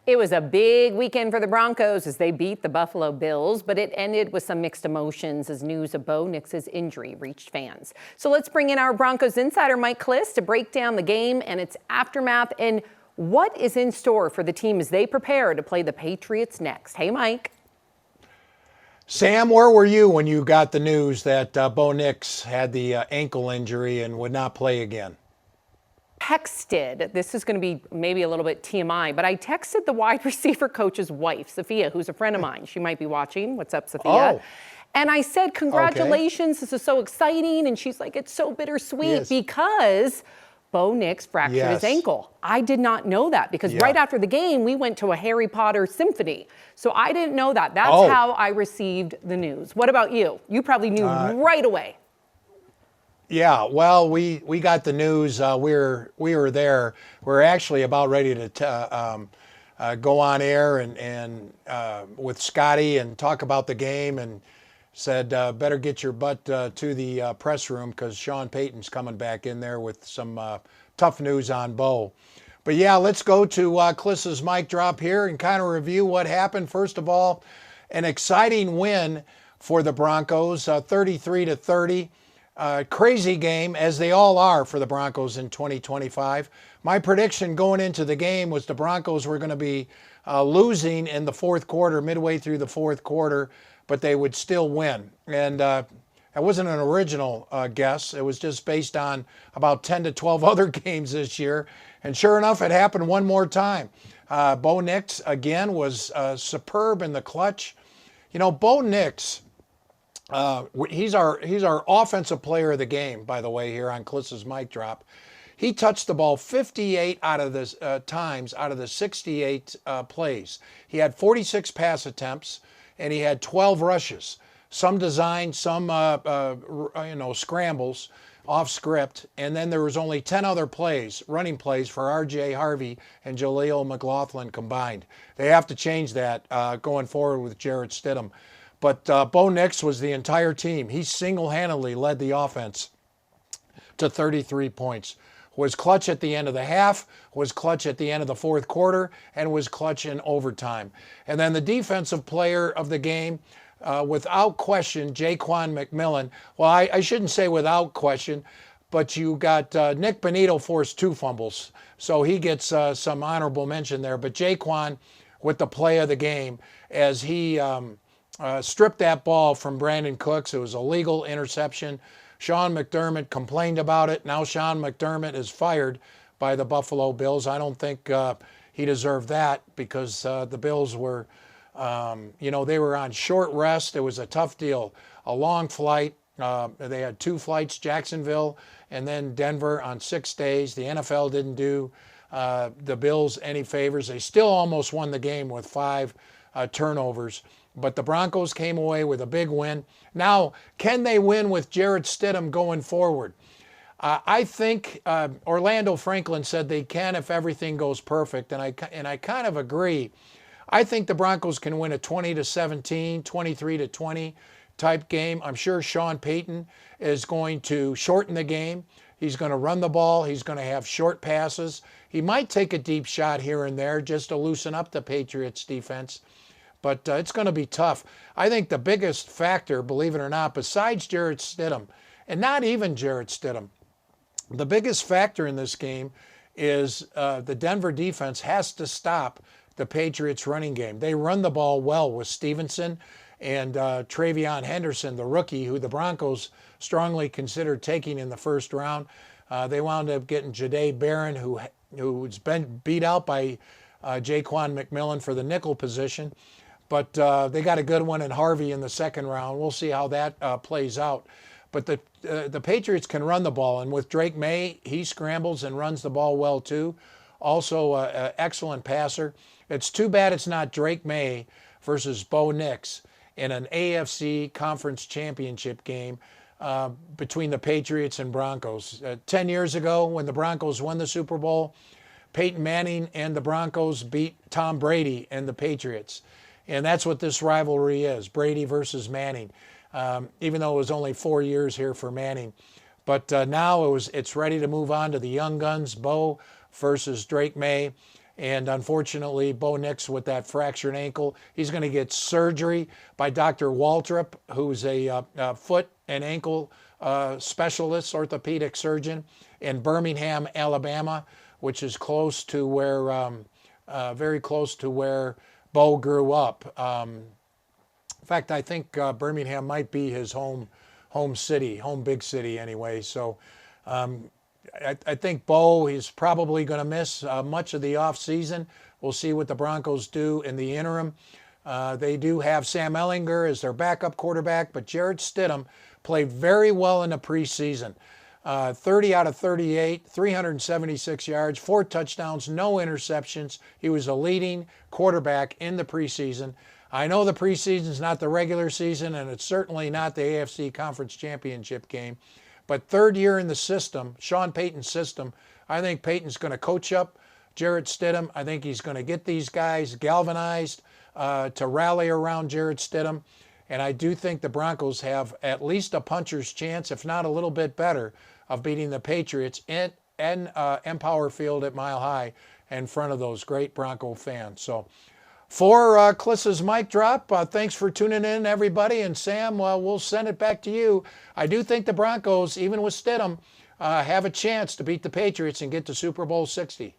It was a big weekend for the Broncos as they beat the Buffalo Bills, but it ended with some mixed emotions as news of Bo Nix's injury reached fans. So let's bring in our Broncos Insider Mike Klis to break down the game and its aftermath and what is in store for the team as they prepare to play the Patriots next. Hey, Mike. Sam, where were you when you got the news that Bo Nix had the ankle injury and would not play again? Texted, this is going to be maybe a little bit TMI, but I texted the wide receiver coach's wife, Sophia, who's a friend of mine. She might be watching. What's up, Sophia? Oh. And I said, congratulations, This is so exciting. And she's like, it's so bittersweet because Bo Nix fractured his ankle. I did not know that because right after the game, we went to a Harry Potter symphony. So I didn't know that. That's how I received the news. What about you? You probably knew right away. Yeah, well, we got the news. We were there. We're actually about ready to go on air and with Scotty and talk about the game, and said better get your butt to the press room because Sean Payton's coming back in there with some tough news on Bo. But yeah, let's go to Klis's mic drop here and kind of review what happened. First of all, an exciting win for the Broncos, 33-30. Crazy game, as they all are for the Broncos in 2025. My prediction going into the game was the Broncos were going to be losing in the fourth quarter, midway through the fourth quarter, but they would still win. And that wasn't an original guess. It was just based on about 10 to 12 other games this year. And sure enough, it happened one more time. Bo Nix, again, was superb in the clutch. You know, Bo Nix, he's our offensive player of the game, by the way, here on Klis's mic drop. He touched the ball 58 out of the times out of the 68 plays. He had 46 pass attempts and he had 12 rushes. Some designed, some scrambles off script, and then there was only 10 other plays, running plays for R.J. Harvey and Jaleel McLaughlin combined. They have to change that going forward with Jarrett Stidham. But Bo Nix was the entire team. He single-handedly led the offense to 33 points. Was clutch at the end of the half, was clutch at the end of the fourth quarter, and was clutch in overtime. And then the defensive player of the game, without question, Jaquan McMillan. Well, I shouldn't say without question, but you got Nick Bonito forced 2 fumbles, so he gets some honorable mention there. But Jaquan with the play of the game as he stripped that ball from Brandon Cooks. It was a legal interception. Sean McDermott complained about it. Now Sean McDermott is fired by the Buffalo Bills. I don't think he deserved that because the Bills were, they were on short rest. It was a tough deal, a long flight. They had 2 flights, Jacksonville and then Denver on 6 days. The NFL didn't do the Bills any favors. They still almost won the game with 5 turnovers. But the Broncos came away with a big win. Now, can they win with Jarrett Stidham going forward? I think Orlando Franklin said they can if everything goes perfect, and I kind of agree. I think the Broncos can win a 20-17, 23-20 type game. I'm sure Sean Payton is going to shorten the game. He's going to run the ball. He's going to have short passes. He might take a deep shot here and there just to loosen up the Patriots defense. But it's going to be tough. I think the biggest factor, believe it or not, besides Jarrett Stidham, and not even Jarrett Stidham, the biggest factor in this game is the Denver defense has to stop the Patriots running game. They run the ball well with Stevenson and Travion Henderson, the rookie, who the Broncos strongly considered taking in the first round. They wound up getting Jahdae Barron, who's been beat out by Jaquan McMillan for the nickel position. But they got a good one in Harvey in the second round. We'll see how that plays out. But the Patriots can run the ball. And with Drake May, he scrambles and runs the ball well too. Also an excellent passer. It's too bad it's not Drake May versus Bo Nix in an AFC Conference Championship game between the Patriots and Broncos. 10 years ago when the Broncos won the Super Bowl, Peyton Manning and the Broncos beat Tom Brady and the Patriots. And that's what this rivalry is, Brady versus Manning, even though it was only 4 years here for Manning. But now it's ready to move on to the young guns, Bo versus Drake May. And unfortunately, Bo Nix with that fractured ankle, he's going to get surgery by Dr. Waltrip, who's a foot and ankle specialist, orthopedic surgeon in Birmingham, Alabama, which is close to where, very close to where Bo grew up. In fact, I think Birmingham might be his home city, home big city anyway. So I think Bo is probably going to miss much of the offseason. We'll see what the Broncos do in the interim. They do have Sam Ehlinger as their backup quarterback, but Jarrett Stidham played very well in the preseason. 30 out of 38, 376 yards, 4 touchdowns, no interceptions. He was a leading quarterback in the preseason. I know the preseason is not the regular season, and it's certainly not the AFC Conference Championship game. But third year in the system, Sean Payton's system, I think Payton's going to coach up Jarrett Stidham. I think he's going to get these guys galvanized to rally around Jarrett Stidham. And I do think the Broncos have at least a puncher's chance, if not a little bit better, of beating the Patriots in Empower Field at Mile High in front of those great Bronco fans. So for Klis's mic drop, thanks for tuning in, everybody. And Sam, we'll send it back to you. I do think the Broncos, even with Stidham, have a chance to beat the Patriots and get to Super Bowl 60.